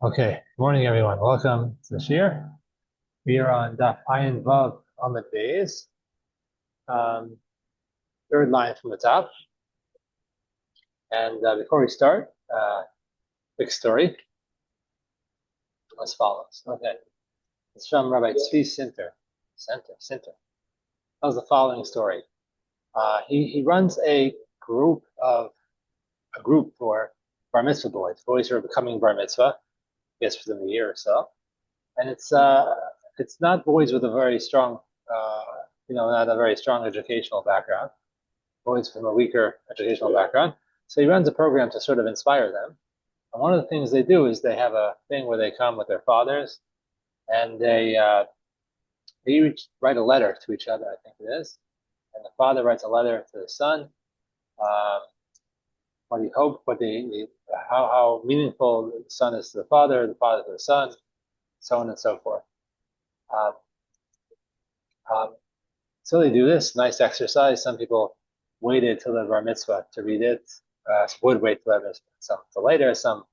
Okay, good morning everyone. Welcome to the Shir. We are on Daf Ayin Vav Amud Beis, um, third line from the top. And before we start, quick story as follows. Okay, it's from Rabbi Tzvi Sinter. Sinter. Tells the following story. He runs a group for bar mitzvah boys who are becoming bar mitzvah, I guess within a year or so. And it's not boys with a very strong, uh, not a very strong educational background, boys from a weaker educational background. So he runs a program to sort of inspire them. And one of the things they do is they have a thing where they come with their fathers and they each write a letter to each other, I think it is. And the father writes a letter to the son, um, what he hoped, how meaningful the son is to the father to the son, so on and so forth. Um, um, So they do this nice exercise. Some people waited till the bar mitzvah to read it. Some would wait till some till later. Some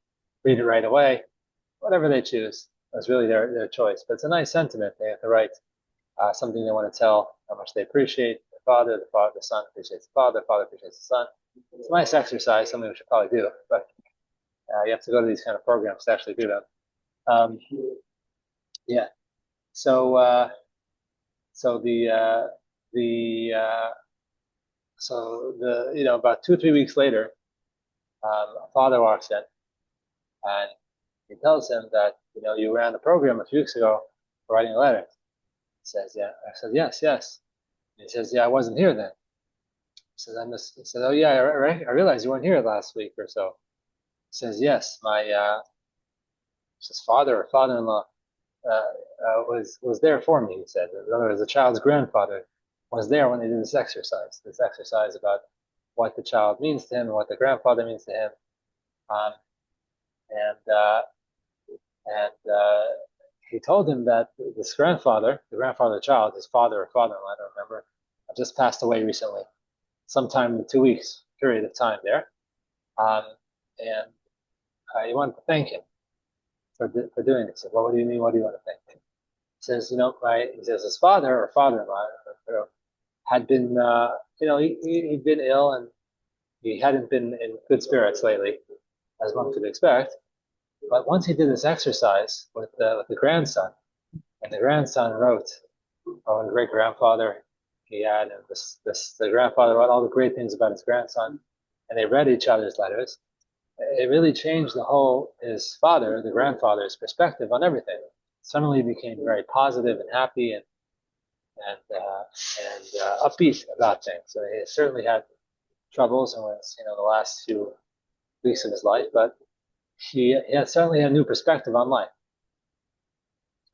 read it right away. Whatever they choose, that's really their choice. But it's a nice sentiment. They have to write something they want to tell, how much they appreciate the son appreciates the father appreciates the son. It's a nice exercise, something we should probably do. But you have to go to these kind of programs to actually do them. Um, yeah. So so the about 2 or 3 weeks later, a father walks in and he tells him that you ran the program a few weeks ago for writing a letter. He says, yeah. I said, yes, yes. And he says, yeah, I wasn't here then. He said, oh yeah, I realized you weren't here last week or so. He says, yes, my his father or father-in-law was there for me. He said, in other words, the child's grandfather was there when they did this exercise. This exercise about what the child means to him and what the grandfather means to him. Um, and he told him that this grandfather, the grandfather of the child, his father or father-in-law, I don't remember, just passed away recently, sometime in 2 weeks period of time there. Um, and he wanted to thank him for doing this. He said, well, what do you mean? What do you want to thank him? He says, he says his father or father-in-law had been, he'd been ill and he hadn't been in good spirits lately, as one could expect. But once he did this exercise with the grandson, and the grandson wrote, oh, the great grandfather he had, and the grandfather wrote all the great things about his grandson, and they read each other's letters. It really changed his father, the grandfather's perspective on everything. Suddenly he became very positive and happy and upbeat about things. So he certainly had troubles and was, the last few weeks of his life, but he had certainly had a new perspective on life.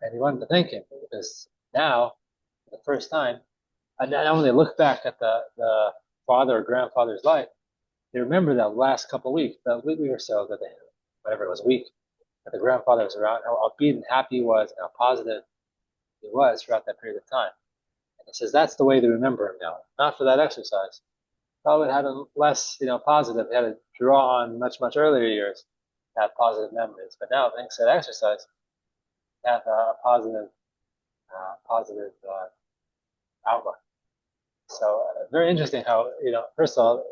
And he wanted to thank him because now, for the first time, and now when they look back at the father or grandfather's life, they remember that last couple of weeks, that week or so that whatever it was, week, that the grandfather was around, how upbeat and happy he was, and how positive he was throughout that period of time. And he says that's the way they remember him now, not for that exercise. Probably had a less, positive. They had to draw on much earlier years to have positive memories. But now, thanks to that exercise, have a positive outlook. So very interesting how, first of all,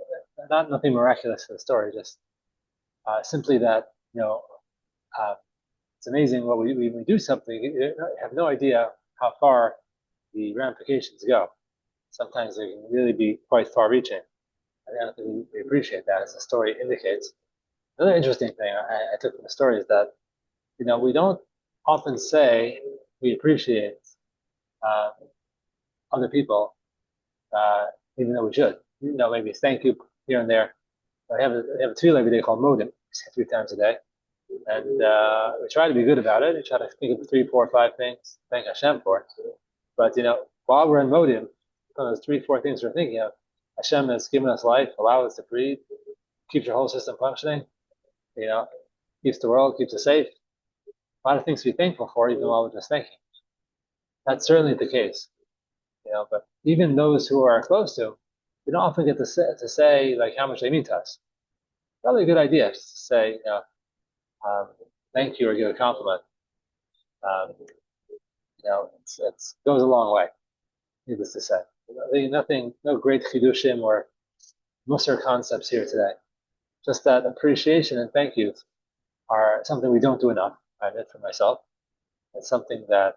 nothing miraculous to the story, just simply that, it's amazing when we do something, you have no idea how far the ramifications go. Sometimes they can really be quite far-reaching. I don't think we appreciate that, as the story indicates. Another interesting thing I took from the story is that, we don't often say we appreciate uh, other people, even though we should. Maybe thank you here and there. I have a tefillah every day called Modim, 3 times a day, and we try to be good about it. We try to think of 3, 4, 5 things, thank Hashem for. But while we're in Modim, one of those 3, 4 things we're thinking of, Hashem has given us life, allowed us to breathe, keeps your whole system functioning, keeps the world, keeps us safe. A lot of things to be thankful for, even while we're just thinking. That's certainly the case. But even those who are close to, we don't often get to say like how much they mean to us. Probably a good idea just to say, thank you or give a compliment, um, it goes a long way. Needless to say, nothing, no great chidushim or musar concepts here today. Just that appreciation and thank yous are something we don't do enough. I admit for myself. It's something that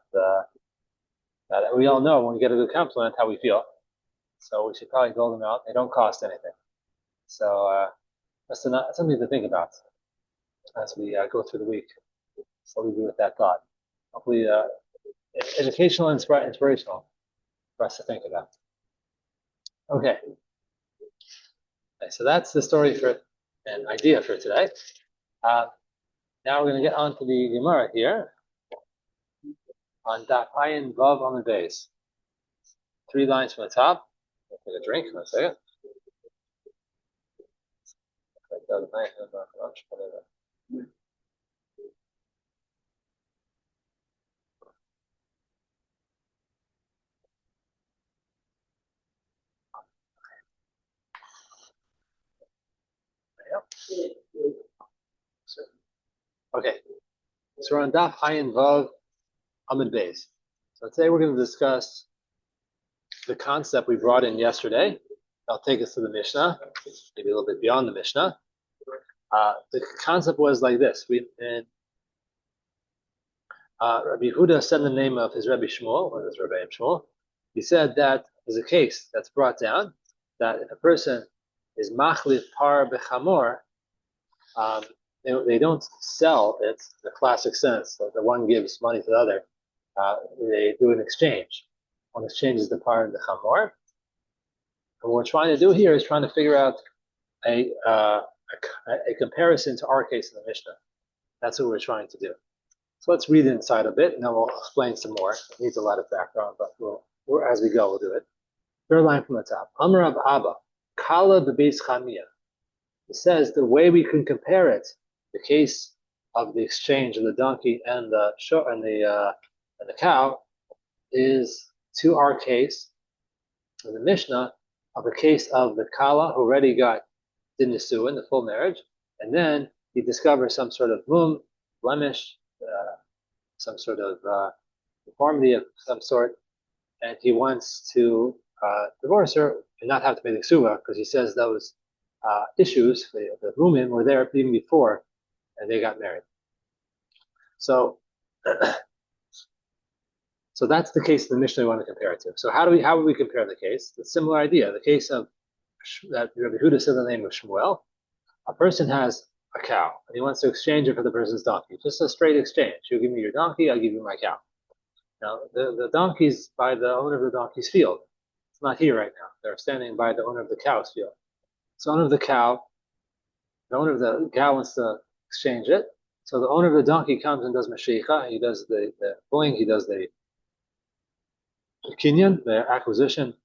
we all know when we get a good compliment how we feel. So we should probably dole them out. They don't cost anything. So that's something to think about as we go through the week. So we do with that thought. Hopefully, educational and inspirational for us to think about. Okay. So that's the story for an idea for today. Now we're going to get on to the Gemara here on Daf Ayin Vav Amud Beis. 3 lines from the top. I'll take a drink for a second. Okay, so we're on Daf Ayin Vav Amud Beis. So today we're going to discuss the concept we brought in yesterday. I'll take us to the Mishnah, maybe a little bit beyond the Mishnah. The concept was like this. Rabbi Yehuda said the name of his Rabbi Shmuel, or his Rabbi Shmuel. He said that there's a case that's brought down that if a person is machlif par bechamor, they don't sell it the classic sense that the one gives money to the other. They do an exchange. One exchanges the par and the chamor. And what we're trying to do here is trying to figure out a comparison to our case in the Mishnah. That's what we're trying to do. So let's read inside a bit, and then we'll explain some more. It needs a lot of background, but as we go, we'll do it. Third line from the top. Amar Rav Abba, Kala bebeis chamia. It says the way we can compare it, the case of the exchange of the donkey and the cow, is to our case in the Mishnah of a case of the Kala who already got din nisuin, the full marriage, and then he discovers some sort of blemish, some sort of deformity of some sort, and he wants to divorce her and not have to pay the ksuva because he says those issues, the rumim, were there even before and they got married. So, so that's the case of the Mishnah we want to compare it to. So how would we compare the case? The similar idea. The case of that Rabbi Yehuda said the name of Shmuel. A person has a cow and he wants to exchange it for the person's donkey. Just a straight exchange. You give me your donkey, I'll give you my cow. Now the donkey's by the owner of the donkey's field. It's not here right now. They're standing by the owner of the cow's field. So the owner of the cow wants to exchange it. So the owner of the donkey comes and does mashicha. He does the pulling. He does the kinyan, the acquisition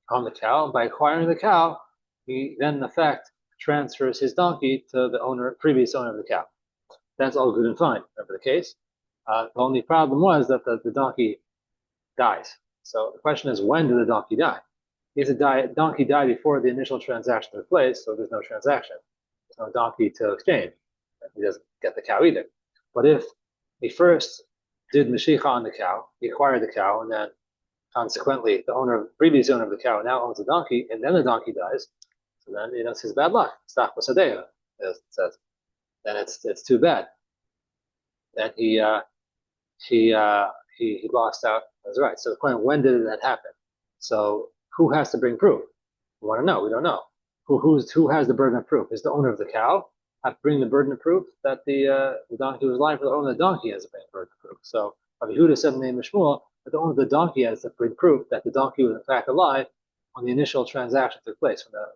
on the cow. And by acquiring the cow, he then in effect transfers his donkey to the previous owner of the cow. That's all good and fine. Remember the case. The only problem was that the donkey dies. So the question is, when did the donkey die? Donkey died before the initial transaction took place, so there's no transaction. There's no donkey to exchange. He doesn't get the cow either. But if he first did mashicha on the cow, he acquired the cow, and then consequently the previous owner of the cow now owns the donkey, and then the donkey dies, so then it's his bad luck. Stach b'sadeha, it says. Then it's too bad. Then he lost out. That's right. So the point, when did that happen? So who has to bring proof? We want to know. We don't know. Who has the burden of proof? Is the owner of the cow have to bring the burden of proof that the donkey was alive, or the owner of the donkey has to bring the burden of proof? So Rabbi Yehuda said in the name of Shmuel that the owner of the donkey has to bring proof that the donkey was in fact alive when the initial transaction took place, when the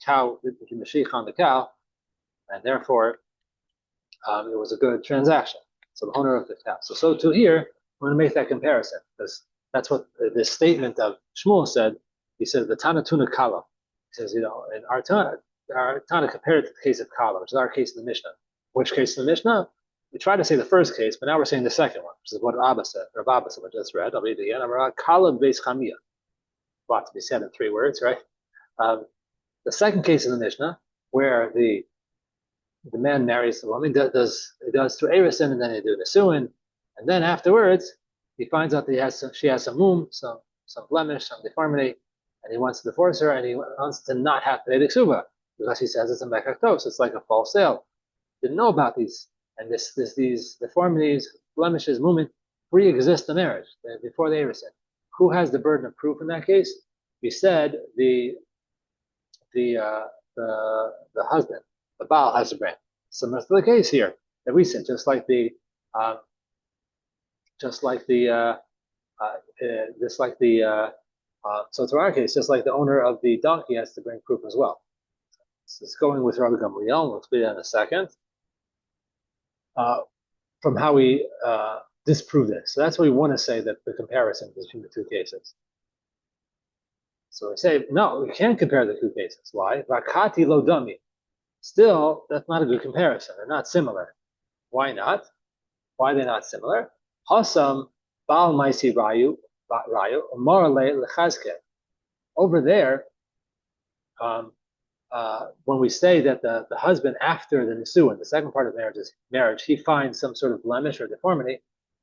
cow did the mashiach on the cow, and therefore it was a good transaction. So the owner of the cow. So too here, we're going to make that comparison because that's what this statement of Shmuel said. He said the Tana Tuna Kala. He says, in our Tana compared it to the case of Kala, which is our case in the Mishnah. Which case in the Mishnah? We tried to say the first case, but now we're saying the second one, which is what Rav Abba said, which I just read. I'll read it again. Kala beis chamia. A lot to be said in 3 words, right? The second case in the Mishnah, where the the man marries the woman, he does two erisin, and then they do the suin, and then afterwards he finds out that she has some some blemish, some deformity, and he wants to divorce her, and he wants to not have to pay the ksuba because he says it's a mekaktos, it's like a false sale. Didn't know about these, and these deformities, blemishes, movement pre-exist the marriage before the erisin. Who has the burden of proof in that case? We said the uh, the husband, the Baal has to bring. Similar to the case here that we said, uh, just like the just like the so to our case, just like the owner of the donkey has to bring proof as well. So it's going with Rabbi Gamliel. We'll explain that in a second. From how we disprove this. So that's what we want to say that the comparison between the two cases. So we say, no, we can't compare the two cases. Why? Vakati lo dami. Still, that's not a good comparison. They're not similar. Why not? Why are they not similar? Hasam bal maisi rayu morale lechazke. Over there, when we say that the husband after the nisuin, the second part of marriage, he finds some sort of blemish or deformity,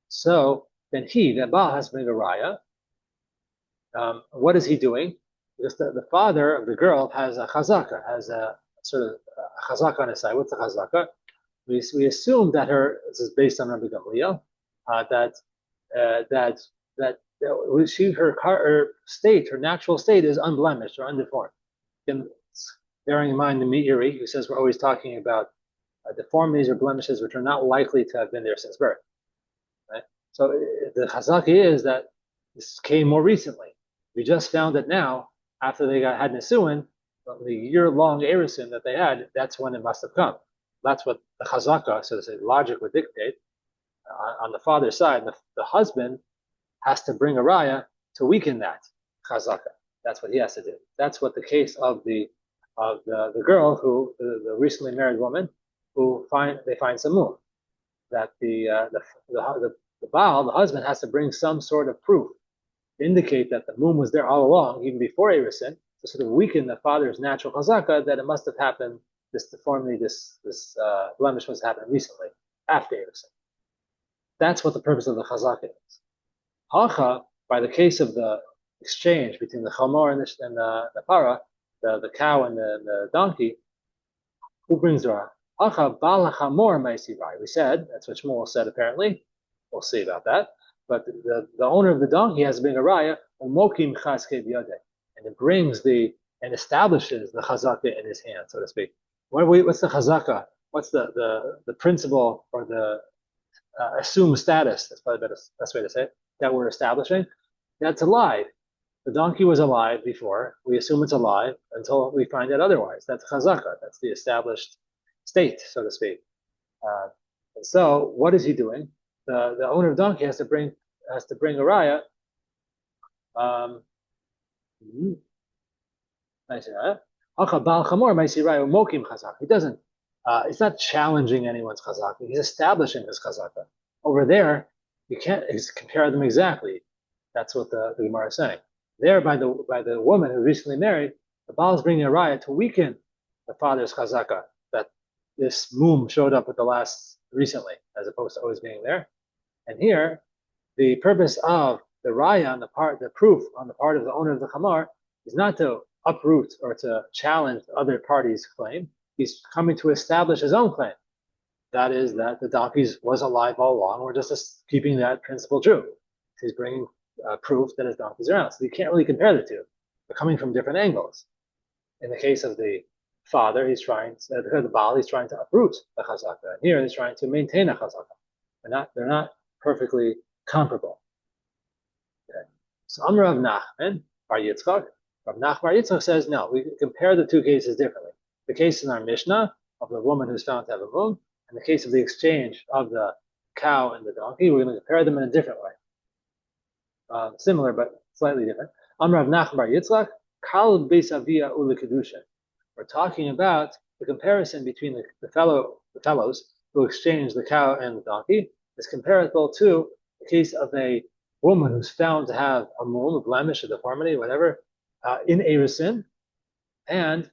so then the Baal has to bring a raya. What is he doing? Because the father of the girl has a chazaka, has a sort of chazaka on his side. What's the chazaka? We assume that this is based on Rabbi Gamliel, that her natural state is unblemished or undeformed. And bearing in mind the Meiri, who says we're always talking about deformities or blemishes which are not likely to have been there since birth. Right? So the chazaka is that this came more recently. We just found it now after they had Nisuin, the year-long erisin that they had. That's when it must have come. That's what the chazaka, so to say, logic would dictate. On the father's side, the husband has to bring a raya to weaken that chazaka. That's what he has to do. That's what the case of the girl who the recently married woman who they find samum, that the Baal, the husband, has to bring some sort of proof to indicate that the moon was there all along, even before erisin, to sort of weaken the father's natural chazaka that it must have happened. This deformity, this blemish must have happened recently after erisin. That's what the purpose of the chazaka is. Hacha, by the case of the exchange between the chamor and the para, the cow and the donkey, who brings the raya? Hacha bal chamor ma'isirai. We said, that's what Shmuel said apparently. We'll see about that. But the owner of the donkey has to bring a raya, umokim chazke biyadeh, and it brings and establishes the chazaka in his hand, so to speak. What's the chazaka? What's the principle or the assumed status? That's probably the best way to say it. That we're establishing. That's alive. The donkey was alive before. We assume it's alive until we find out otherwise. That's chazaka. That's the established state, so to speak. And so, what is he doing? The owner of the donkey has to bring a raya. He doesn't. It's not challenging anyone's chazaka. He's establishing his chazaka. Over there, you can't compare them exactly. That's what the Gemara is saying. There, by the woman who recently married, the Baal is bringing a raya to weaken the father's chazaka that this moom showed up at the last recently, as opposed to always being there. And here, the purpose of the raya the proof on the part of the owner of the chamar is not to uproot or to challenge the other party's claim. He's coming to establish his own claim. That is that the donkey was alive all along. We're just keeping that principle true. He's bringing proof that his donkey's around. So you can't really compare the two. They're coming from different angles. In the case of the father, the Baal, he's trying to uproot the chazaka. And here he's trying to maintain a chazaka. They're not perfectly comparable. Okay. So Amar Rav Nachman Bar Yitzchak, Rav Nachman Bar Yitzchak says, no, we compare the two cases differently. The case in our Mishnah of the woman who's found to have a moon, and the case of the exchange of the cow and the donkey, we're going to compare them in a different way. Similar, but slightly different. Amar Rav Nachman Bar Yitzchak, Kal Beis Avia Ula Kedusha. We're talking about the comparison between the fellows who exchange the cow and the donkey is comparable to the case of a woman who's found to have a mum, a blemish, a deformity, whatever, in erisin, and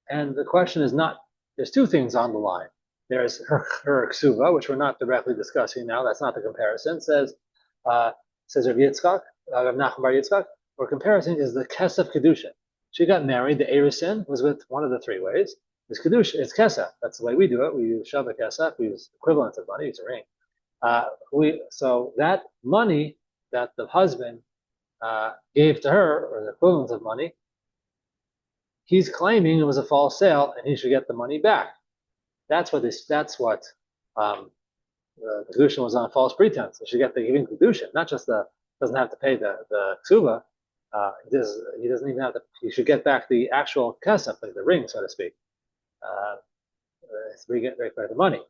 the question is not there's two things on the line. There's her ksuva, which we're not directly discussing now. That's not the comparison. Uh, says Rav Yitzchak, Rav Nachman Bar Yitzchak. Or comparison is the kesef kedusha. She got married. The erisin was with one of the three ways. It's kedusha. It's kesef. That's the way we do it. We use shava kesef. We use equivalent of money. It's a ring. So that money that the husband gave to her, or the equivalent of money, he's claiming it was a false sale, and he should get the money back. That's what the kedushin was on false pretense. He should get the even kedushin, not just doesn't have to pay the ksuba. He doesn't even have to. He should get back the actual kesef, like the ring, so to speak. So we get back the money.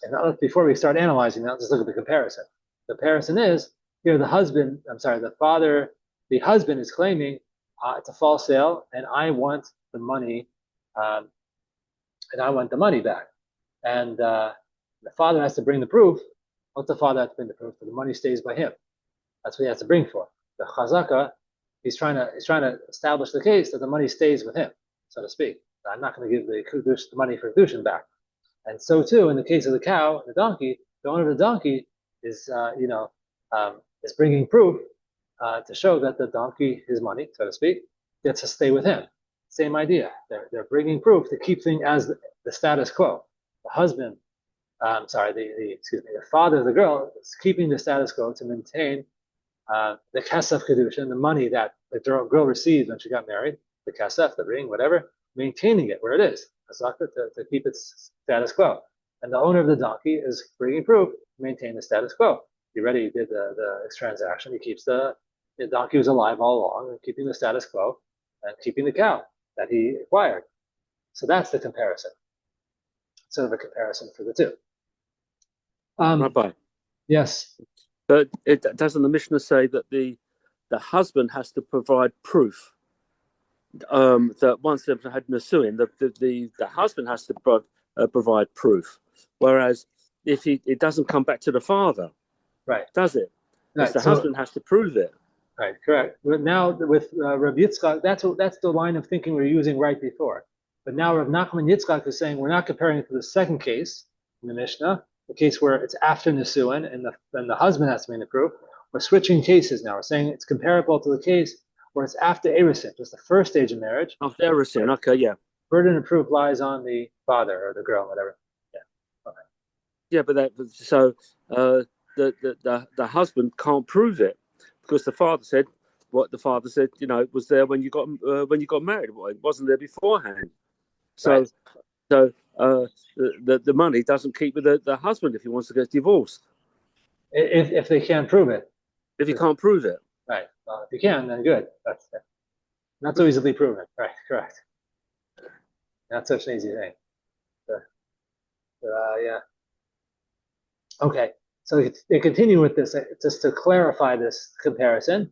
And before we start analyzing that, let's look at the comparison. The comparison is here: the husband is claiming it's a false sale, and I want the money, back. And the father has to bring the proof. What's the father have to bring the proof? So the money stays by him. That's what he has to bring for. The chazaka, he's trying to establish the case that the money stays with him, so to speak. I'm not going to give the money for kedushin back. And so too, in the case of the cow, the donkey, the owner of the donkey is bringing proof to show that the donkey, his money, so to speak, gets to stay with him. Same idea. They're bringing proof to keep things as the status quo. The husband, the father of the girl is keeping the status quo to maintain the kesef kedushin, the money that the girl received when she got married, the kesef, the ring, whatever, maintaining it where it is, to keep its status quo. And the owner of the donkey is bringing proof to maintain the status quo. He already did the transaction. He keeps the donkey was alive all along, and keeping the status quo and keeping the cow that he acquired. So that's the comparison. Sort of a comparison for the two. Rabbi. Yes. But doesn't the Mishnah say that the husband has to provide proof that once they've had nisuin, the husband has to provide proof, whereas if it doesn't come back to the father, right? Does it? Right. The husband has to prove it. Right. Correct. But now with Rav Yitzchak, that's the line of thinking we were using right before. But now Rav Nachman Yitzchak is saying we're not comparing it to the second case in the Mishnah, the case where it's after nisuin and the husband has to bring the proof. We're switching cases now. We're saying it's comparable to the case where it's after erusin, just the first stage of marriage. After erusin, okay, yeah. Burden of proof lies on the father or the girl, whatever. Yeah. Okay. Yeah, but the husband can't prove it because the father said what the father said. It was there when you got married. It wasn't there beforehand. So, right. So the money doesn't keep with the husband if he wants to get divorced. If they can't prove it. If you can't prove it. Right. Well, if you can, then good. That's not so easily proven. Right. Correct. Not such an easy thing. Yeah. Okay. So they continue with this just to clarify this comparison.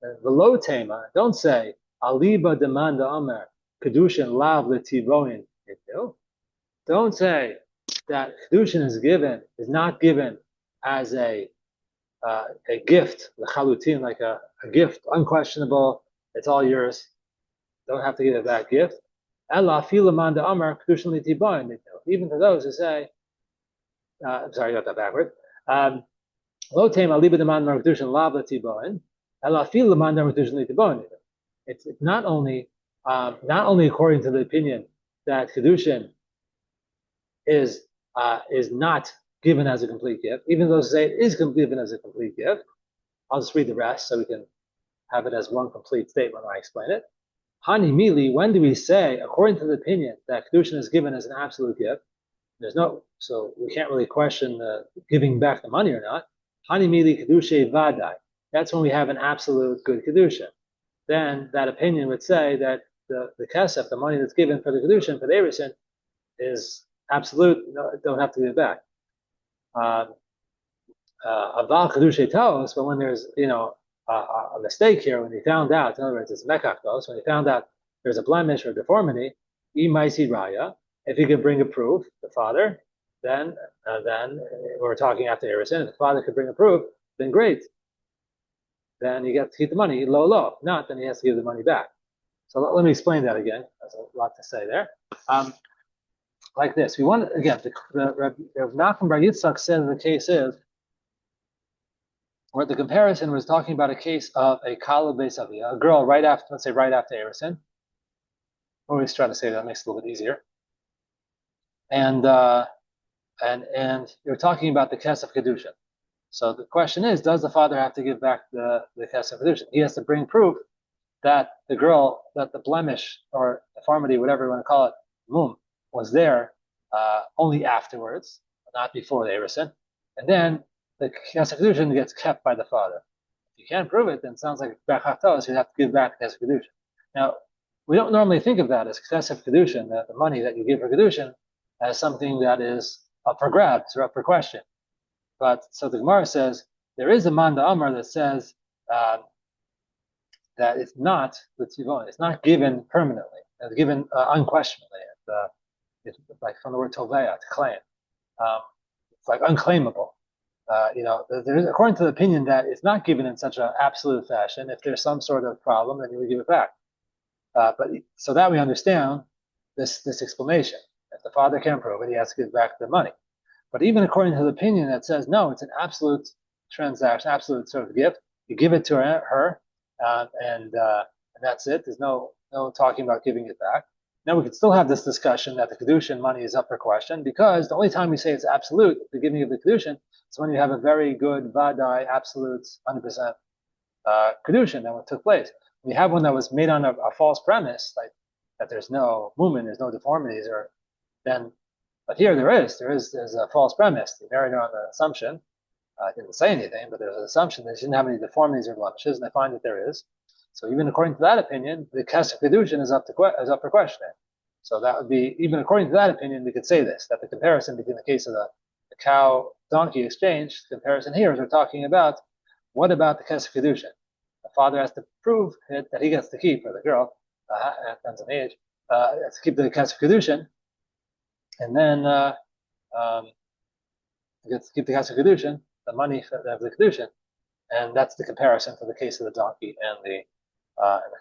The low tema. Don't say aliba demanda omer kedushin lav letiboin. Don't say that kedushin is not given as a gift, l'chalutin, like a gift, unquestionable. It's all yours. Don't have to give it back gift. Ella filaman de amar kedushin litibayin. Even to those who say, I'm sorry, I got that backward. Lo tema liba demand mar kedushin lav litibayin. Ella filaman de kedushin litibayin. It's not only according to the opinion that kedushin is not given as a complete gift, even though say it is given as a complete gift. I'll just read the rest so we can have it as one complete statement when I explain it. Hani mili, when do we say, according to the opinion, that kedushin is given as an absolute gift? So we can't really question the giving back the money or not. Hani mili kedushe vadai. That's when we have an absolute good kedushin. Then that opinion would say that the kesef, the money that's given for the kedushin, for the erusin, is absolute. No, don't have to give it back. Aval kedushe tos, but when there's a mistake here, when he found out, in other words, it's mekach tos, when he found out there's a blemish or deformity, imaisi raya, if he could bring a proof, the father, then we're talking after erusin. If the father could bring a proof, then great. Then you get to keep the money, low. If not, then he has to give the money back. So let me explain that again. There's a lot to say there. like this. We want again the Rav Nachman Bar Yitzchak said the case is where the comparison was talking about a case of a kala beis avia, a girl right after, let's say right after Erusin. Always try to say that makes it a little bit easier. And you're talking about the kesef kedushin. So the question is, does the father have to give back the kesef kedushin? He has to bring proof that the girl, that the blemish or deformity, whatever you want to call it, mum, was there only afterwards, not before the Erusin. And then the kesef kedushin gets kept by the father. If you can't prove it, then it sounds like bechachtos, you have to give back the kesef kedushin. Now, we don't normally think of that as kesef kedushin, that the money that you give for kedushin, as something that is up for grabs or up for question. But so the Gemara says there is a manda amar that says that it's not it's not given permanently, it's given unquestionably. It's like from the word toveya, to claim. It's like unclaimable. There is, according to the opinion, that it's not given in such an absolute fashion. If there's some sort of problem, then you would give it back. But so that we understand this explanation. If the father can't prove it, he has to give back the money. But even according to the opinion that says no, it's an absolute transaction, absolute sort of gift. You give it to her, and that's it. There's no talking about giving it back. Now we could still have this discussion that the kedushin money is up for question, because the only time we say it's absolute, the giving of the kedushin, is when you have a very good vadai, absolute 100% kedushin that took place. We have one that was made on a false premise, like that there's no movement, there's no deformities, or then. But here there's a false premise. They married her on the assumption. I didn't say anything, but there's an assumption that she didn't have any deformities or blemishes, and I find that there is. So even according to that opinion, the kesef kedushin is up for questioning. So that would be, even according to that opinion, we could say this, that the comparison between the case of the cow donkey exchange, the comparison here is we're talking about what about the kesef kedushin? The father has to prove it, that he gets to keep, or the girl, it depends on the age, has to keep the kesef kedushin. And then gets to keep the kesef kedushin, the money of the kedushin, and that's the comparison for the case of the donkey and the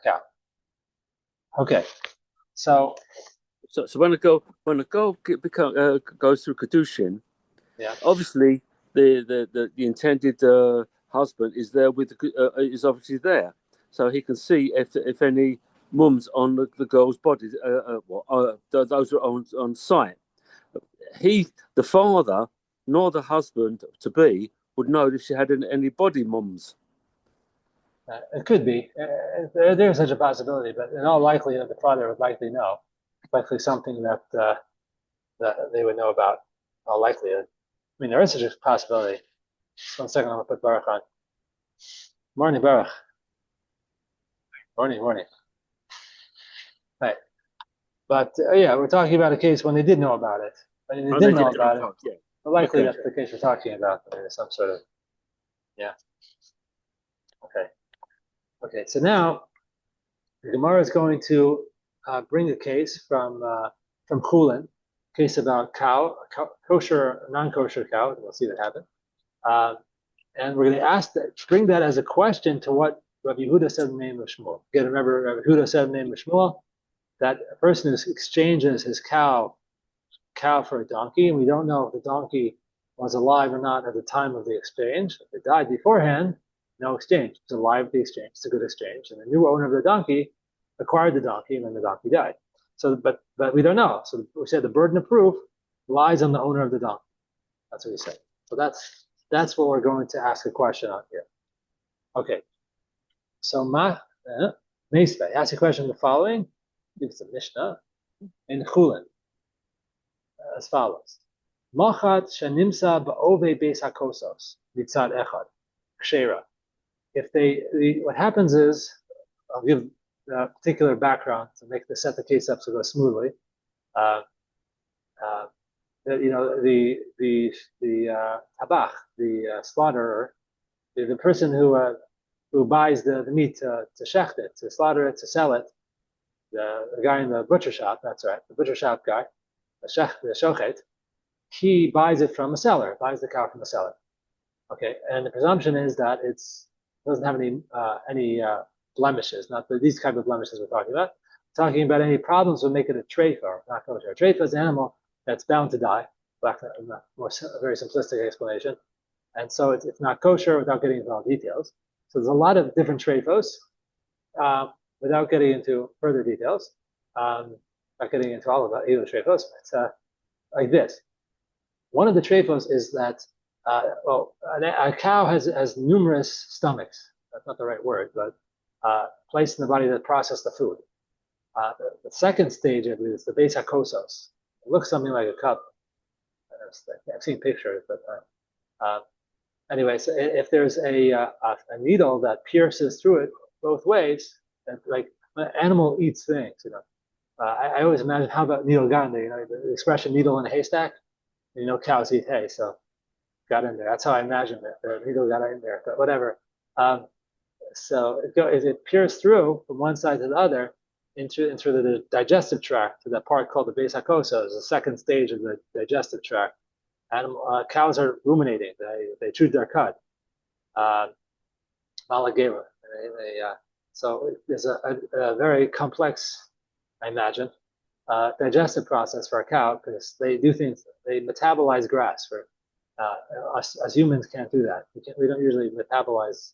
cow. Okay, so when a girl goes through kedushin, yeah, obviously the intended husband is there is obviously there, so he can see if any mums on the girl's body, those are on site. The father, nor the husband to be, would know if she had any body mums. It could be. There's such a possibility, but in all likelihood, the father would likely know. Likely something that they would know about. In all likelihood. I mean, there is such a possibility. Just 1 second, I'm gonna put Baruch on. Morning, Baruch. Morning. Right. But yeah, we're talking about a case when they did know about it. When they didn't know about it, yeah. but likely that's the case we're talking about. I mean, there's some sort of, yeah. Okay. So now the Gemara is going to bring a case from Chulin, case about kosher, non-kosher cow. We'll see that happen. And we're going to bring that as a question to what Rabbi Yehuda said in the name of Shmuel. Again, remember, Rabbi Yehuda said in the name of Shmuel that a person who exchanges his cow for a donkey, and we don't know if the donkey was alive or not at the time of the exchange. If it died beforehand, no exchange. It's alive at the exchange. It's a good exchange. And the new owner of the donkey acquired the donkey, and then the donkey died. So, but we don't know. So we said the burden of proof lies on the owner of the donkey. That's what we said. So that's what we're going to ask a question on here. Okay. So Meisvei, ask a question the following. It's a Mishnah in Chulin as follows: Machat shenimsa ba'ove beis hakosos mitzad echad kshera. If what happens is, I'll give a particular background to set the case up so it goes smoothly. The tabach, the slaughterer, the person who buys the meat to shecht it, to slaughter it, to sell it, the guy in the butcher shop, that's right, the butcher shop guy, the shochet, he buys it from a seller, buys the cow from a seller. Okay, and the presumption is that it doesn't have any blemishes, not these type of blemishes we're talking about. We're talking about any problems would make it a treifa, not kosher. A treifa is an animal that's bound to die. Very simplistic explanation. And so it's not kosher without getting into all details. So there's a lot of different treifos without getting into further details. Not getting into all of that, either treifos, but like this. One of the treifos is that a cow has numerous stomachs. That's not the right word, but placed in the body that process the food. The second stage of it is the beis hakosos. It looks something like a cup. I've seen pictures, but anyway, so if there's a needle that pierces through it both ways, like an animal eats things, I always imagine how that needle got in there. The expression "needle in a haystack." Cows eat hay, so got in there. That's how I imagine it. The needle got in there, but whatever. So it pierced through from one side to the other into the digestive tract, to that part called the beis hakosos, the second stage of the digestive tract. Cows are ruminating. They chewed their cud. Malageva. So there's a very complex, I imagine, digestive process for a cow, because they do things. They metabolize grass. Us as humans can't do that. We don't usually metabolize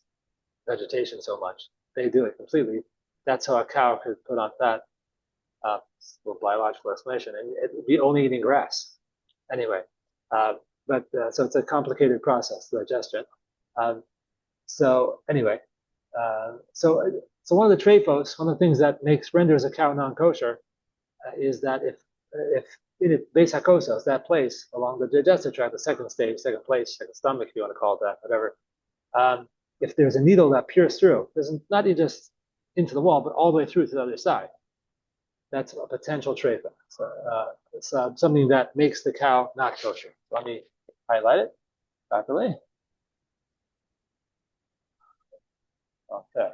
vegetation so much. They do it completely. That's how a cow could put on fat. A little biological explanation, and it would be only eating grass anyway. So it's a complicated process, the digestion. So anyway, so one of the treifos, one of the things that renders a cow non-kosher, is that if in it beis hakosos, that place along the digestive tract, the second stage, second place, second stomach, if you want to call it that, whatever. If there's a needle that pierces through, not just into the wall, but all the way through to the other side, that's a potential treifa. So it's something that makes the cow not kosher. Let me highlight it properly. Okay.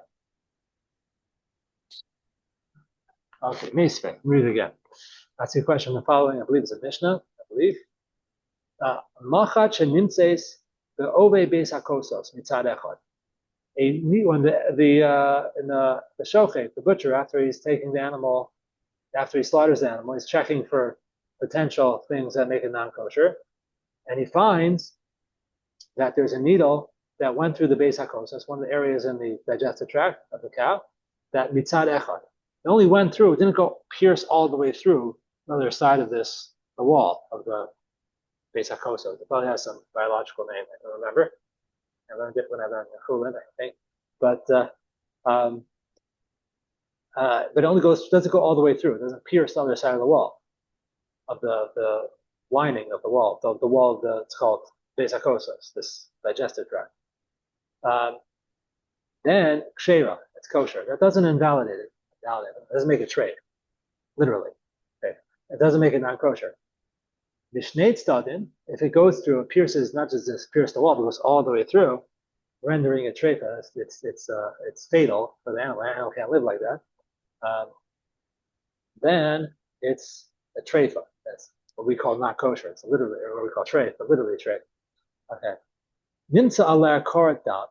Okay, Misve, read it again. That's the question. The following, I believe, is a Mishnah. I believe. Machat shenimtzeis be'ove beis hakosos mitzad echad. When the shochet, the butcher, after he's taking the animal, after he slaughters the animal, he's checking for potential things that make it non-kosher, and he finds that there's a needle that went through the beis hakosos, one of the areas in the digestive tract of the cow, that mitzad echad. It only went through, it didn't go pierce all the way through the other side of the wall of the beis hakosos. It probably has some biological name, I don't remember. I learned it when I learned Chulin, I think. But it only doesn't go all the way through. It doesn't pierce the other side of the wall, of the lining of the wall, the wall of it's called beis hakosos, this digestive tract. Then kshera, it's kosher. That doesn't invalidate it. It doesn't make it trade, literally. Okay. It doesn't make it non-kosher. Mishneit stadin, if it goes through, it pierces, not just pierce the wall, but goes all the way through, rendering it treifa. It's fatal for the animal. The animal can't live like that. Then it's a treifa. That's what we call not kosher. It's literally, or what we call treifa, but literally treifa. Okay. Nimsa alar korat dam.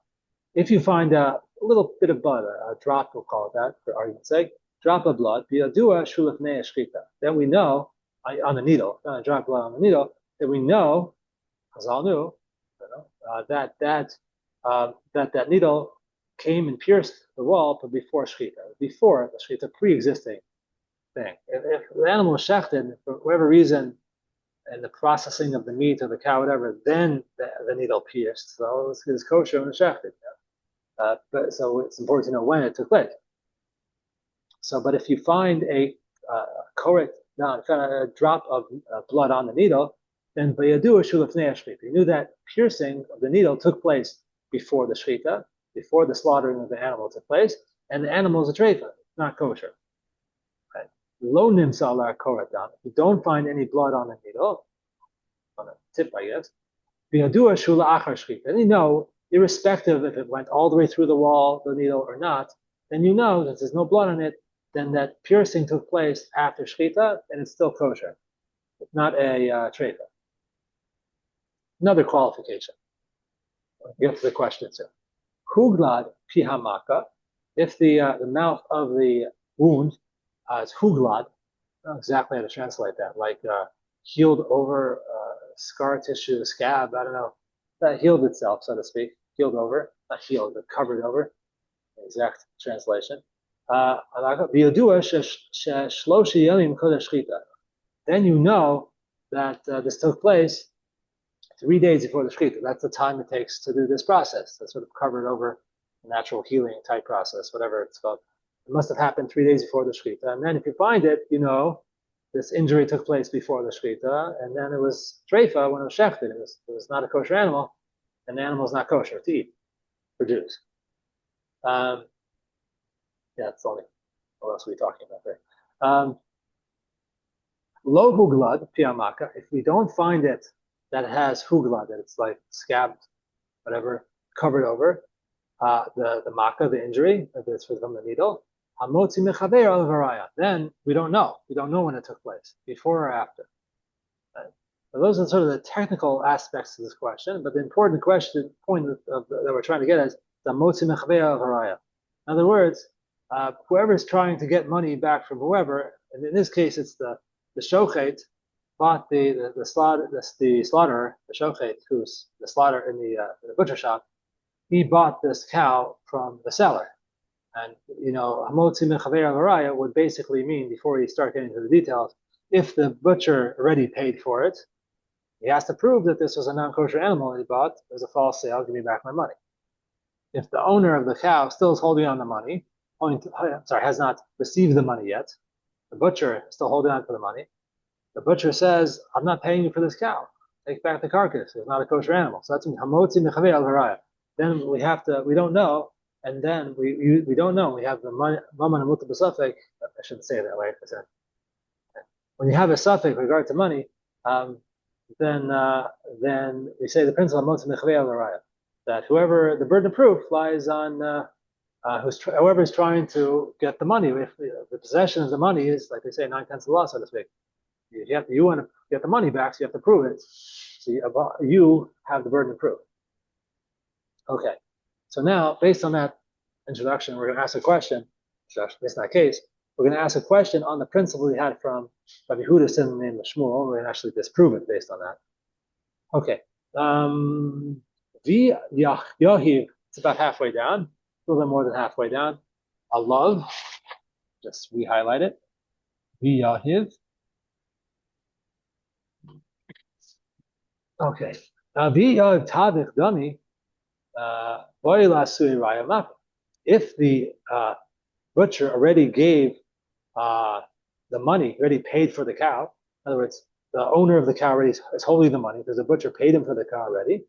If you find a little bit of blood, a drop, we'll call it that for argument's sake, drop of blood, biyadua shulafnei shchita. Then we know on the needle, not a drop of blood on the needle, that we know, Chazal knew, that needle came and pierced the wall, but before shchita, before the shchita, pre-existing thing. If the animal was shechted for whatever reason, and the processing of the meat or the cow, whatever, then the needle pierced. So it's kosher when it's shechted. But so it's important to know when it took place. So, but if you find a drop of blood on the needle, then bayadu shulafnei shchita. You knew that piercing of the needle took place before the shchita, before the slaughtering of the animal took place, and the animal is a treifa, not kosher. Lo nimsa ala korat dam. If you don't find any blood on the needle, on the tip, I guess, bayadu shula achar shchita. Then you know, irrespective if it went all the way through the wall, the needle, or not, then you know that there's no blood on it, then that piercing took place after shchita, and it's still kosher. It's not a treifa. Another qualification. Get to the question too. Huglad pihamaka. If the mouth of the wound is huglad, I don't know exactly how to translate that. Like healed over scar tissue, scab, I don't know, that healed itself, so to speak, healed over, not healed, but covered over, exact translation. Then you know that this took place 3 days before the shechita. That's the time it takes to do this process. That's sort of covered over natural healing type process, whatever it's called. It must have happened 3 days before the shechita. And then if you find it, you know this injury took place before the shechita, and then it was treifa when it was shechted. It was not a kosher animal, and the animal is not kosher to eat, produce. Yeah, that's only what else are we talking about there? Low huglad piyamaka. If we don't find it that it has huglad, that it's like scabbed, whatever, covered over the maka, the injury, that is from the needle. Hamotzi mechaber al varaya. Then we don't know. We don't know when it took place, before or after. Right? So those are sort of the technical aspects of this question. But the important point that we're trying to get is the hamotzi mechaber al varaya. In other words, whoever is trying to get money back from whoever, and in this case it's the shochet, bought the slaughterer, the shochet, who's the slaughter in the butcher shop. He bought this cow from the seller. And, you know, hamotzi mechaver avaraya would basically mean, before you start getting into the details, if the butcher already paid for it, he has to prove that this was a non-kosher animal he bought. It was a false sale, give me back my money. If the owner of the cow still is holding on the money, has not received the money yet, the butcher is still holding on to the money, the butcher says, I'm not paying you for this cow. Take back the carcass. It's not a kosher animal. So that's hamotzi mechaver al varaya. Then we don't know, and then we don't know. We have the maman amut b'safek. I shouldn't say it that way. When you have a suffix regard to money, then we say the principle hamotzi mechaver al varaya, that whoever the burden of proof lies on whoever is trying to get the money. If the possession of the money is, like they say, 9/10 of the law, so to speak. You want to get the money back, so you have to prove it. So you have the burden of proof. Okay, so now, based on that introduction, we're going to ask a question. It's not the case. We're going to ask a question on the principle we had from Rabbi Yehuda in the name of Shmuel. We're going to actually disprove it based on that. Okay. Yahiv, it's about halfway down, a little bit more than halfway down. Alav, just re-highlight it. Yahiv. Okay. Yahiv tavich dami. If the butcher already gave the money, already paid for the cow, in other words, the owner of the cow already is holding the money because the butcher paid him for the cow already,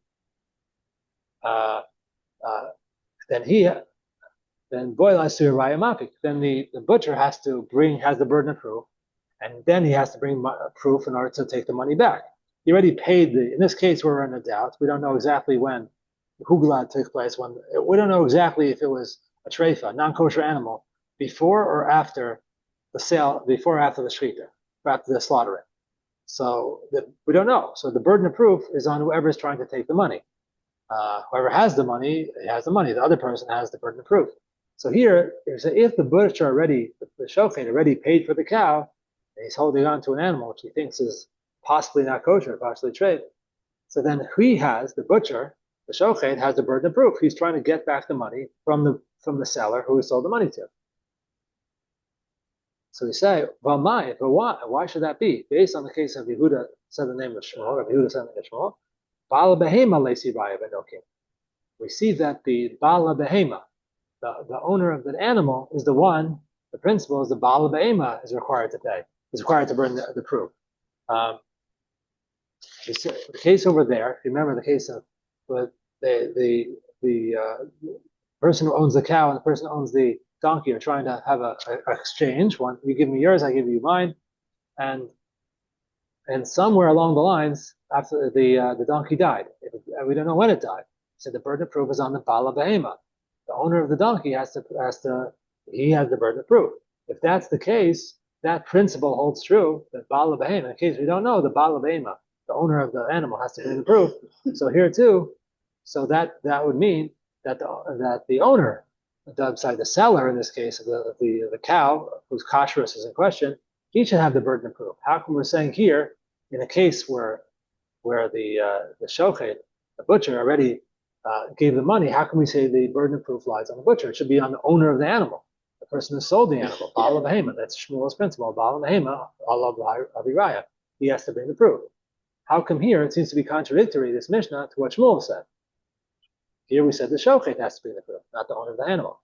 then the butcher has the burden of proof, and then he has to bring proof in order to take the money back. He already paid in this case, we're in a doubt. We don't know exactly when Huglad took place. We don't know exactly if it was a treifa, non-kosher animal, before or after the sale, before or after the shechita, or after the slaughtering. So we don't know. So the burden of proof is on whoever is trying to take the money. Whoever has the money, has the money. The other person has the burden of proof. So here, if the butcher already, the shochet already paid for the cow, and he's holding on to an animal which he thinks is possibly not kosher, possibly trade. So then the butcher, the shochet, has the burden of proof. He's trying to get back the money from the seller who he sold the money to. So we say, well, but why should that be? Based on the case of Yehuda, said the name of Shmuel, Rabbi Yehuda said the name of Shmuel, Bala Behema Lesi Raya Benokim. We see that the Bala Behema, the owner of the animal, is the one, the principal is the Bala Behema is required to pay, is required to burn the proof. The case over there, if you remember the case of the person who owns the cow and the person who owns the donkey are trying to have an exchange. One, you give me yours, I give you mine, and somewhere along the lines, after the donkey died, we don't know when it died. So the burden of proof is on the Bala Behema. The owner of the donkey he has the burden of proof. If that's the case, that principle holds true. That Bala Behema, in case we don't know, the Bala Behema, the owner of the animal, has to bring the proof. So here too, so that would mean that the owner, the seller in this case, of the cow whose kashrus is in question, he should have the burden of proof. How come we're saying here in a case where the shochet, the butcher, already gave the money, how can we say the burden of proof lies on the butcher? It should be on the owner of the animal, the person who sold the animal. Baal Behema, that's Shmuel's principle. Baal Behema, Allah Aviraya. He has to bring the proof. How come here it seems to be contradictory, this Mishnah, to what Shmuel said? Here we said the shochet has to bring the proof, not the owner of the animal.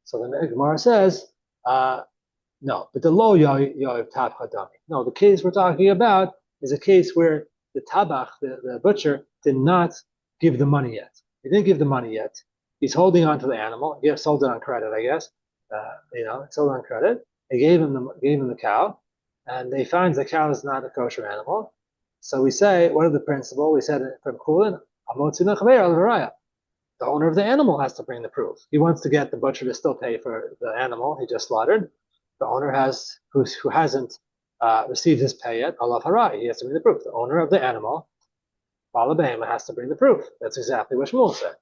So the Gemara says, no, but the lo yoiv tab hadami. No, the case we're talking about is a case where the tabach, the butcher, did not give the money yet. He didn't give the money yet. He's holding on to the animal. He sold it on credit, I guess. Sold it on credit. They gave him the cow, and they find the cow is not a kosher animal. So we say, what is the principle? We said from Kulin, the owner of the animal has to bring the proof. He wants to get the butcher to still pay for the animal he just slaughtered. The owner who hasn't received his pay yet, Allah Harai, he has to bring the proof. The owner of the animal, Bala Behema, has to bring the proof. That's exactly what Shmuel said.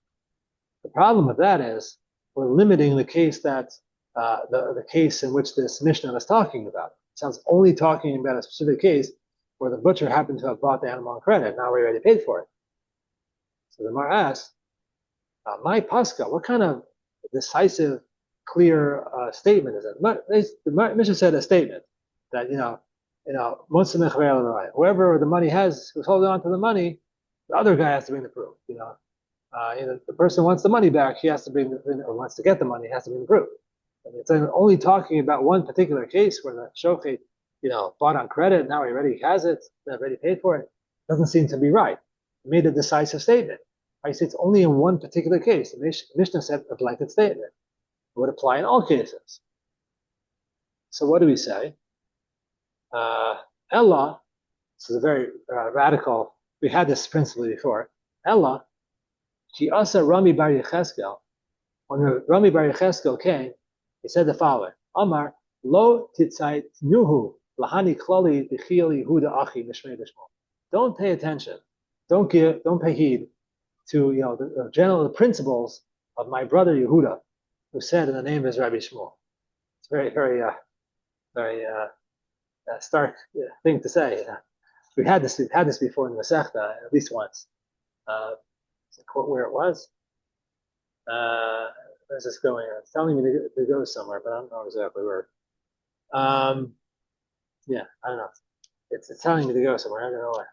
The problem with that is we're limiting the case that the case in which this Mishnah is talking about. It sounds only talking about a specific case where the butcher happened to have bought the animal on credit. Now we already paid for it. So the Mar asks, my Pascha, what kind of decisive, clear statement is it? The Mishnah said a statement that, whoever the money has, who's holding on to the money, the other guy has to bring the proof. The person wants the money back, he has to or wants to get the money, he has to bring the proof. And it's only talking about one particular case where the shochet, bought on credit, now he already has it, already paid for it. Doesn't seem to be right. He made a decisive statement. I say it's only in one particular case. The Mishnah said a blanket statement. It would apply in all cases. So what do we say? Ella, this is a very radical, we had this principle before. Ella, ki asa Rami Bar Yecheskel. When Rami Bar Yecheskel came, he said the following: Amar lo titzait nuhu lahani klali b'chil Yehuda achi mishmei b'shmo. Don't pay attention. Don't pay heed to the principles of my brother Yehuda, who said in the name of his Rabbi Shmuel. It's very, very, very stark thing to say. We've had this before in the Masechta at least once. Quote where it was. Where's this going? It's telling me to go somewhere, but I don't know exactly where. I don't know. It's telling me to go somewhere. I don't know where.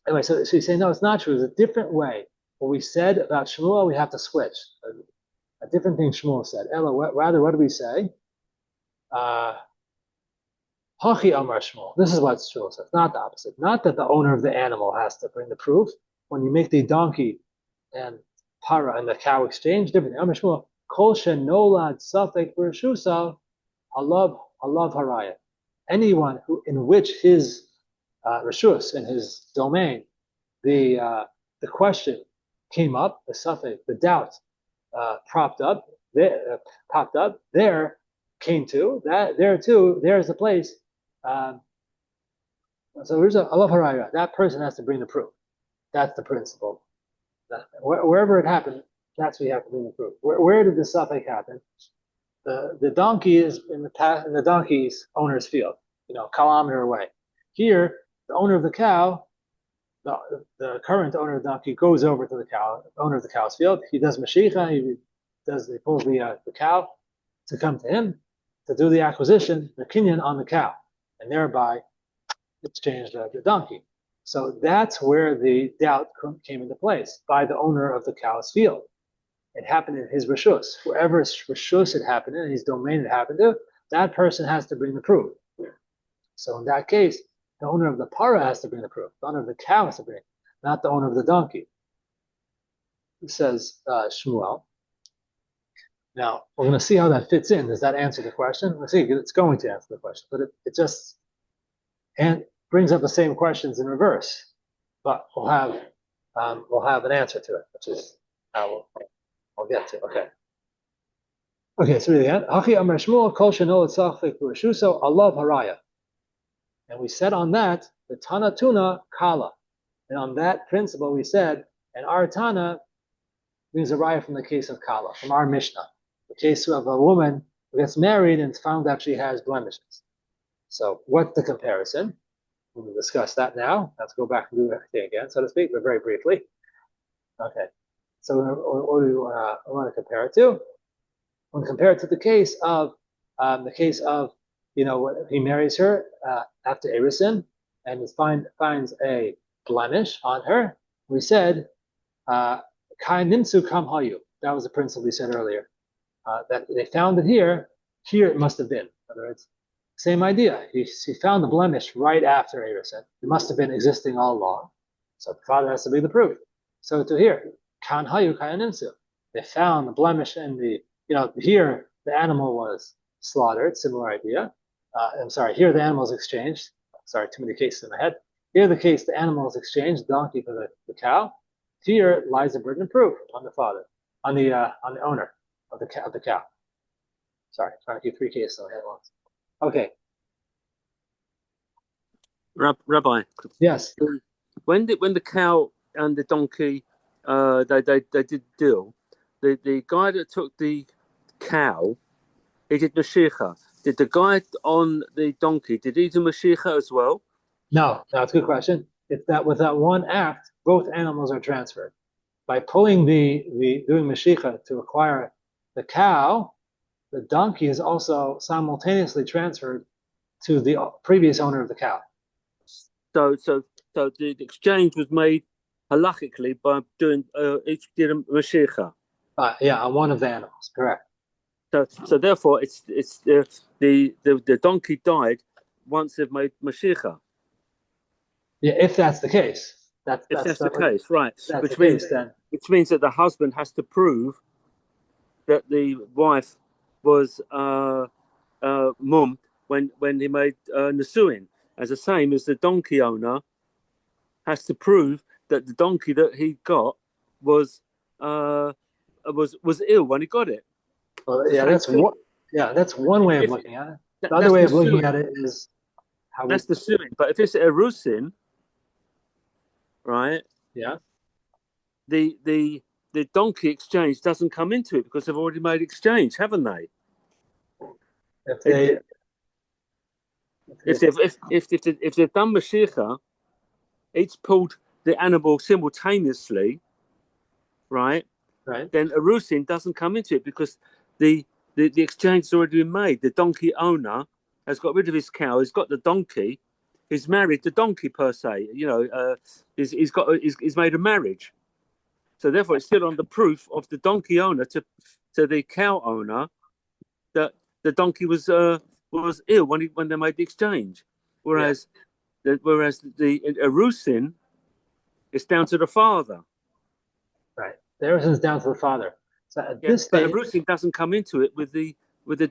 Anyway, so you say, no, it's not true. It's a different way. What we said about Shmuel, we have to switch. A different thing Shmuel said. Ella, rather, what do we say? Hachi Amar Shmuel. This is what Shmuel says, not the opposite. Not that the owner of the animal has to bring the proof. When you make the donkey and para and the cow exchange, different thing. Amar Shmuel, Kol Shenolad Safek Bershusa, Alav Haraya. Anyone in which his Rishus, in his domain, the question came up, the suffix, the doubt popped up, there there's the place. So here's Allah Haraya. That person has to bring the proof. That's the principle. Wherever it happened, that's where you have to bring the proof. Where did the suffix happen? The donkey is in the donkey's owner's field, a kilometer away. Here, the owner of the cow, the current owner of the donkey, goes over to the owner of the cow's field. He does mashicha. He pulls the cow to come to him to do the acquisition, the kinyan on the cow, and thereby exchange the donkey. So that's where the doubt came into place, by the owner of the cow's field. It happened in his rishus. Wherever his rishus it happened in, his domain it happened to, that person has to bring the proof. So in that case, the owner of the para has to bring the proof. The owner of the cow has to bring, not the owner of the donkey. Says Shmuel. Now, we're going to see how that fits in. Does that answer the question? Let's see. It's going to answer the question, but it just brings up the same questions in reverse. But we'll have an answer to it, which is how we'll get to. Okay, so read again. Hachi Amar Shmuel Kol Shenol Tzachvik B'Reshuso Alav Haraya. And we said on that, the Tana Tuna Kala. And on that principle we said, and our Tana brings a raya from the case of Kala, from our Mishnah. The case of a woman who gets married and found out she has blemishes. So what's the comparison? We'll discuss that now. Let's go back and do everything again, so to speak, but very briefly. Okay. So what do we want to compare it to? When compared to the case of, he marries her after Erisin, and he finds a blemish on her. We said, Kai Nimsu Kam Hayu. That was the principle we said earlier. That they found it here. Here it must have been. In other words, same idea. He found the blemish right after Erisin. It must have been existing all along. So the father has to be the proof. So to here, Kan Hayu Kai Nimsu. They found the blemish in the, here the animal was slaughtered, similar idea. I'm sorry, here the animal is exchanged. Sorry, too many cases in my head. Here the animal is exchanged, the donkey for the cow. Here lies the burden of proof on the father, on the owner of the cow. Sorry, trying to keep three cases in my head at once. Okay. Rabbi. Yes. When the cow and the donkey they did deal, the guy that took the cow, he did Mashiach. Did the guy on the donkey, did he do Mashiach as well? No, that's a good question. It's that with that one act, both animals are transferred. By pulling doing Mashiach to acquire the cow, the donkey is also simultaneously transferred to the previous owner of the cow. So the exchange was made halachically by doing each did a Mashiach. Yeah, on one of the animals, correct. So therefore, it's the donkey died once they've made Mashiach. Yeah, if that's the case. That's the case, right? Which means that the husband has to prove that the wife was mum when he made Nisuin, as the same as the donkey owner has to prove that the donkey that he got was ill when he got it. Well, yeah, that's one way of looking at it. The other way of looking at it is how that's the suing. But if it's erusin, right? Yeah. The donkey exchange doesn't come into it because they've already made exchange, haven't they? If they've done Mashiach, each pulled the animal simultaneously, right? Right. Then erusin doesn't come into it because the exchange has already been made. The donkey owner has got rid of his cow. He's got the donkey. He's married the donkey per se. He's made a marriage. So therefore, it's still on the proof of the donkey owner to the cow owner that the donkey was ill when they made the exchange. Whereas the erusin is down to the father. Right. The erusin is down to the father. So at this stage, but erusin doesn't come into it with the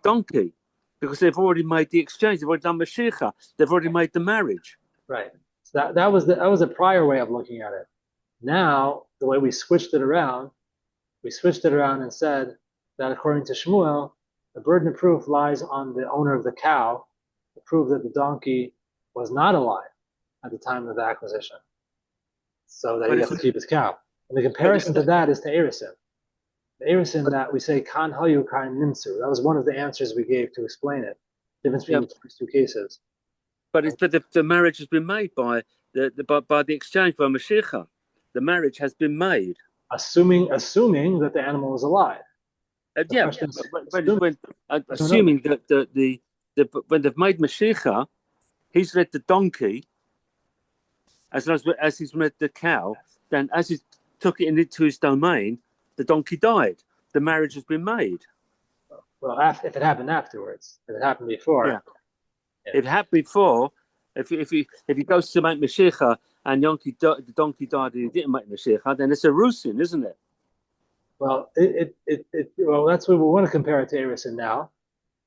donkey because they've already made the exchange. They've already done Mashiach. They've already made the marriage. Right. So that was a prior way of looking at it. Now, the way we switched it around and said that according to Shmuel, the burden of proof lies on the owner of the cow to prove that the donkey was not alive at the time of the acquisition, so that he has to keep his cow. And the comparison to that is to Erisin. The Erisin that we say kan hayu kan nimsu. That was one of the answers we gave to explain it. Difference between the two cases. But the marriage has been made by the exchange by Mashiach. The marriage has been made. Assuming that the animal is alive. Assuming that when they've made Mashiach, he's led the donkey as he's led the cow. Then as he took it into his domain, the donkey died. The marriage has been made. Well, if it happened afterwards, if it happened before. If it happened before, if he goes to make Mashiach and the donkey died and he didn't make Mashiach, then it's a erusin, isn't it? Well, that's what we want to compare it to erusin now,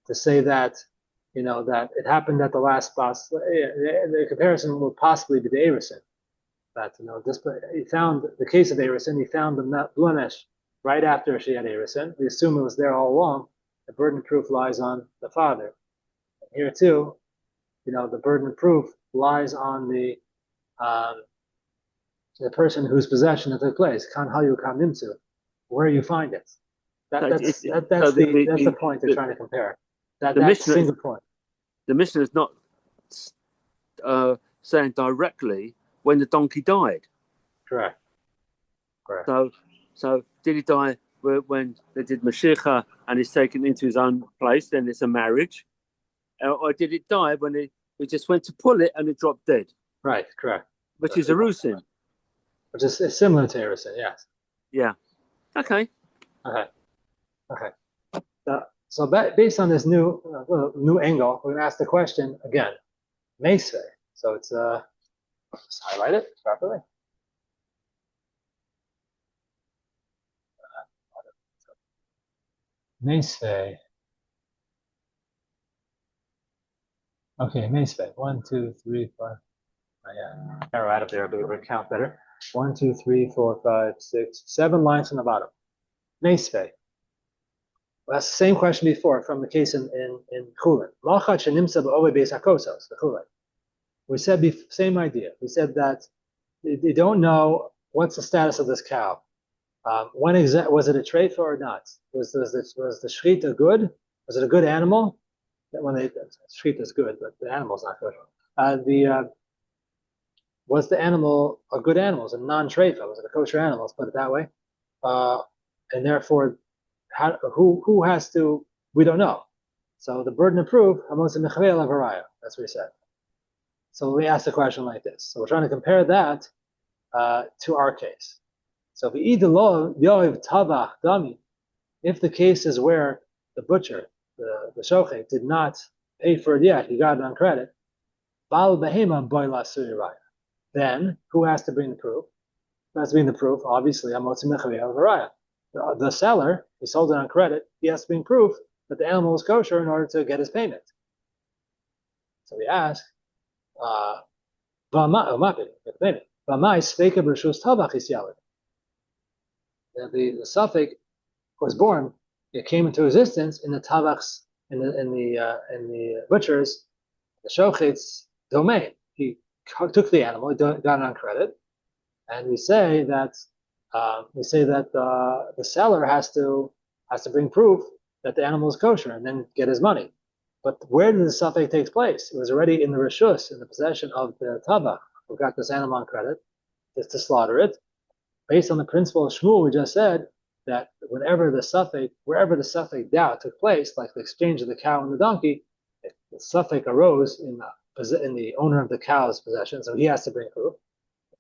to say that that it happened at the last bus. The comparison will possibly be the erusin. That he found the case of erusin. He found the blemish right after she had erusin. We assume it was there all along. The burden of proof lies on the father. Here too, the burden of proof lies on the person whose possession it took place. Kan hayu kan nimsu, where you find it. That's the point they're trying to compare. That's single point. The mission is not saying directly when the donkey died. Correct. Correct. So did he die when they did Mashiach and he's taken into his own place? Then it's a marriage, or did it die when he just went to pull it and it dropped dead? Right. Correct. Which is Erusin. Which is similar to Erusin, yes. Yeah. Okay. Okay. So based on this new angle, we're going to ask the question again. Mesve. So it's just highlight it properly. Mesve. Okay, Mesve. 1, 2, 3, 4. Yeah, arrow out of there, but we'll count better. 1, 2, 3, 4, 5, 6, 7 lines from the bottom. Mesve. Well, that's the same question before from the case in Chulin. We said same idea. We said that they don't know what's the status of this cow. When was it a treifa or not? Was the shechita good? Was it a good animal? When shechita is good, but the animal's not good. Was the animal a good animal? Was it a non-treifa? Was it a kosher animal? Let's put it that way. And therefore, who has to? We don't know. So the burden of proof, that's what we said. So we ask the question like this. So we're trying to compare that to our case. So if the case is where the butcher, the shochet, did not pay for it yet, he got it on credit, then who has to bring the proof? Who has to bring the proof? Obviously, the seller, he sold it on credit, he has to bring proof that the animal was kosher in order to get his payment. So we ask, the suffix was born, it came into existence in the tavachs, in the butcher's, the shochet's domain. He took the animal, he got it on credit, and we say that the seller has to bring proof that the animal is kosher and then get his money. But where did the suffix take place? It was already in the reshus, in the possession of the tabach, who got this animal on credit to slaughter it. Based on the principle of Shmuel, we just said that wherever the suffix doubt took place, like the exchange of the cow and the donkey, the suffix arose in the owner of the cow's possession, so he has to bring proof.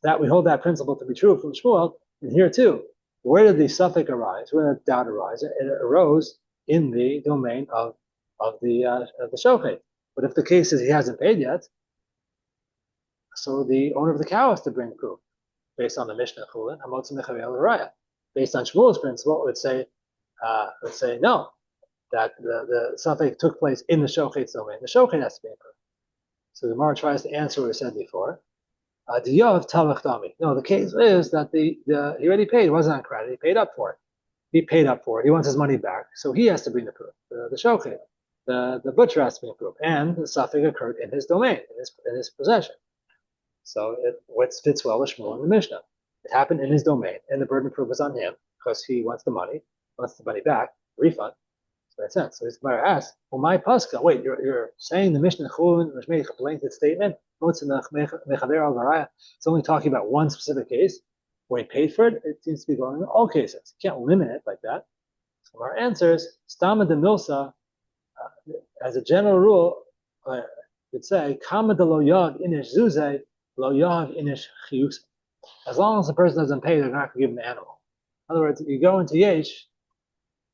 That we hold that principle to be true from Shmuel, and here too. Where did the suffix arise? Where did the doubt arise? It arose in the domain of the shochet. But if the case is he hasn't paid yet, so the owner of the cow has to bring proof. Based on the Mishnah Chulin, based on Shmuel's principle, it would say no, that the suffix took place in the shochet's domain. The shochet has to be proof. So the Gemara tries to answer what we said before. No, the case is that he already paid. It wasn't on credit. He paid up for it. He paid up for it. He wants his money back, so he has to bring the proof. The shochet, the butcher has to bring proof, and the suffix occurred in his domain, in his possession. So it fits well with Shmuel in the Mishnah. It happened in his domain, and the burden of proof is on him because he wants the money back, refund. So that's sense. So his Gemara asks, "Well, my pascha. Wait, you're saying the Mishnah Chulin was made a blanket statement? It's only talking about one specific case where he paid for it. It seems to be going in all cases. You can't limit it like that." So our answer is, "Stama de milsa." As a general rule, would say, "Kama de lo yad inish zuze lo yad inish chiyus." As long as the person doesn't pay, they're not going to give him the animal. In other words, if you go into Yesh,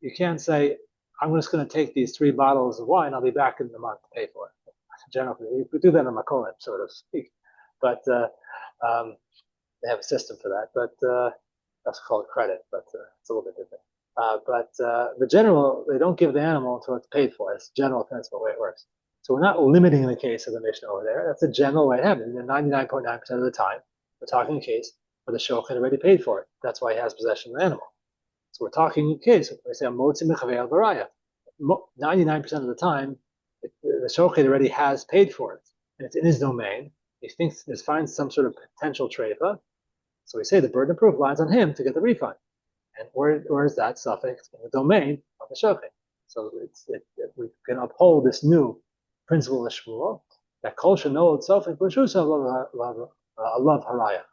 you can't say, "I'm just going to take these 3 bottles of wine. I'll be back in the month to pay for it." Generally, you could do that in Makolim, so to speak, but they have a system for that. But that's called credit, but it's a little bit different. But the general, they don't give the animal until it's paid for. It's the general principle way it works. So we're not limiting the case of the Mishnah over there. That's a general way it happens. And 99.9% of the time, we're talking a case where the shochet already paid for it. That's why he has possession of the animal. So we're talking a case. We say, 99% of the time, the shochet already has paid for it, and it's in his domain. He finds some sort of potential treifa. So we say the burden of proof lies on him to get the refund. And where is that suffix? In the domain of the shochet. So we can uphold this new principle of Shmuel that kol shenol itself in Pashus love haraya.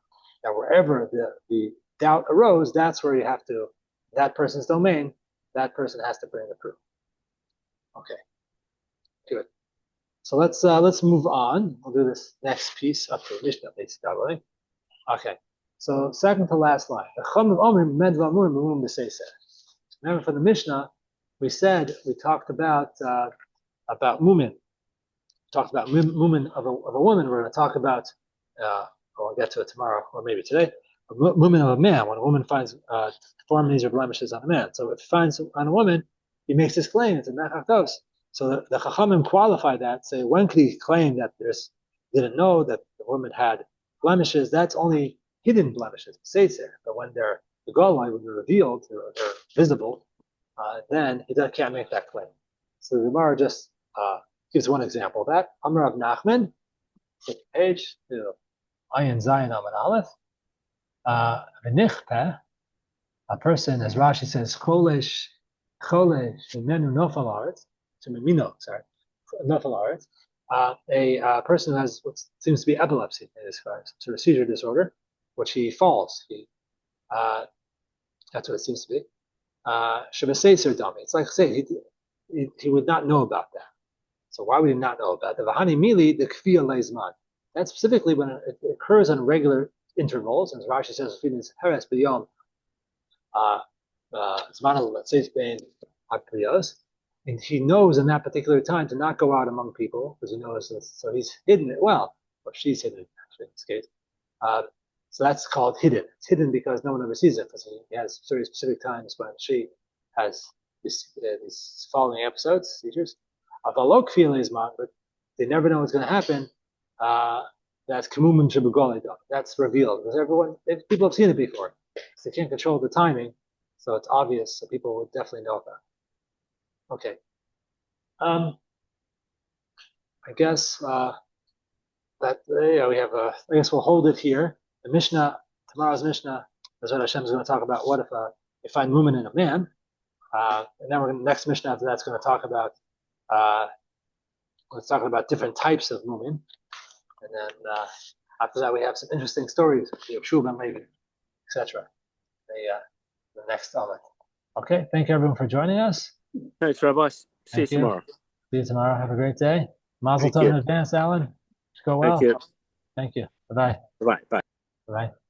That wherever the doubt arose, that's where you have to, that person's domain, that person has to bring the proof. Okay, good. So let's move on. We'll do this next piece up to Mishnah, basically. Okay, so second to last line. Remember from the Mishnah, we talked about mumin. We talked about mumin of a woman. We're going to talk about, I'll get to it tomorrow or maybe today, mumin of a man. When a woman finds deformities or blemishes on a man. So if he finds on a woman, he makes this claim, it's a mechakos. So the Chachamim qualify that, say, when could he claim that didn't know that the woman had blemishes? That's only hidden blemishes, seitzer. But when they're the golai, when they're revealed, they're visible, then he can't make that claim. So the Gemara just gives one example of that. Amar of Nachman, page to Ayin Zayin Aman Aleph. V'nichpeh, a person, as Rashi says, cholesh mimenu nofal aretz, nofal aretz. A person who has what seems to be epilepsy, some sort of seizure disorder, which he falls. That's what it seems to be. Shabaseiser dami. It's like say he would not know about that. So why would he not know about that? The v'hani mili the kfiyah leizman. That's specifically when it occurs on regular intervals, as Rashi says, heres b'yom zman let's bein hakriyos. And he knows in that particular time to not go out among people because he knows this, so he's hidden it well, or she's hidden actually in this case. So that's called hidden. It's hidden because no one ever sees it because he has very specific times when she has these following episodes, seizures. Avalok feelings, but they never know what's going to happen. That's kamumin shebugolei. That's revealed because people have seen it before. So they can't control the timing, so it's obvious. So people would definitely know about it. Okay. I guess that we have. I guess we'll hold it here. The Mishnah, tomorrow's Mishnah, Bezrat Hashem is going to talk about what if you find mumin in a man, and then next Mishnah after that's going to talk about let's talk about different types of mumin, and then after that we have some interesting stories, Yeshua ben Levi, etc. The next element. Okay, thank you everyone for joining us. Thanks, Rabbi. See you tomorrow. See you tomorrow. Have a great day. Mazel tov in advance, Alan. Go well. Thank you. Thank you. Bye-bye. Bye. Bye. Bye.